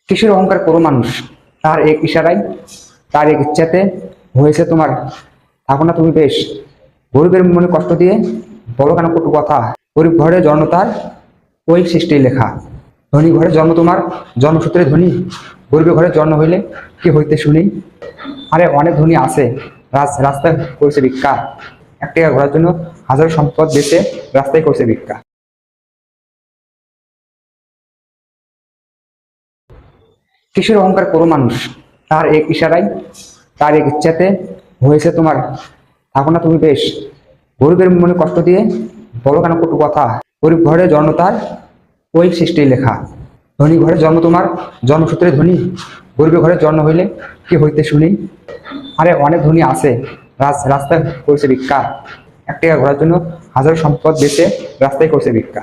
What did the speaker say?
কিসের অহংকার করো মানুষ? তার এক ইশারায়, তার এক ইচ্ছাতে হয়েছে তোমার। থাকো না তুমি বেশ। গরিবের মনে কষ্ট দিয়ে বলো কেন কটু কথা? গরিব ঘরে জন্ম তার, ওই সৃষ্টি লেখা। ধনী ঘরে জন্ম তোমার, জন্মসূত্রে ধনী। গরিবের ঘরে জন্ম হইলে কি হইতে শুনি? আরে অনেক ধনী আছে, রাস্তায় করছে ভিক্ষা। 1 টাকা ঘোরার জন্য হাজার সম্পদ বেচে রাস্তায় করছে ভিক্ষা। কিসের অহংকার করো মানুষ? তার এক ইশারায়, তার এক ইচ্ছাতে হয়েছে তোমার। থাকো না তুমি বেশ। গরিবের মনে কষ্ট দিয়ে বলো কেন কটু কথা? গরিব ঘরে জন্ম তার, ওই সৃষ্টি লেখা। ধনী ঘরে জন্ম তোমার, জন্মসূত্রে ধনী। গরিবের ঘরে জন্ম হইলে কি হইতে শুনি? আরে অনেক ধনী আছে, রাস্তায় করছে ভিক্ষা। 1 টাকা ঘোরার জন্য হাজার সম্পদ বেচে রাস্তায় করছে ভিক্ষা।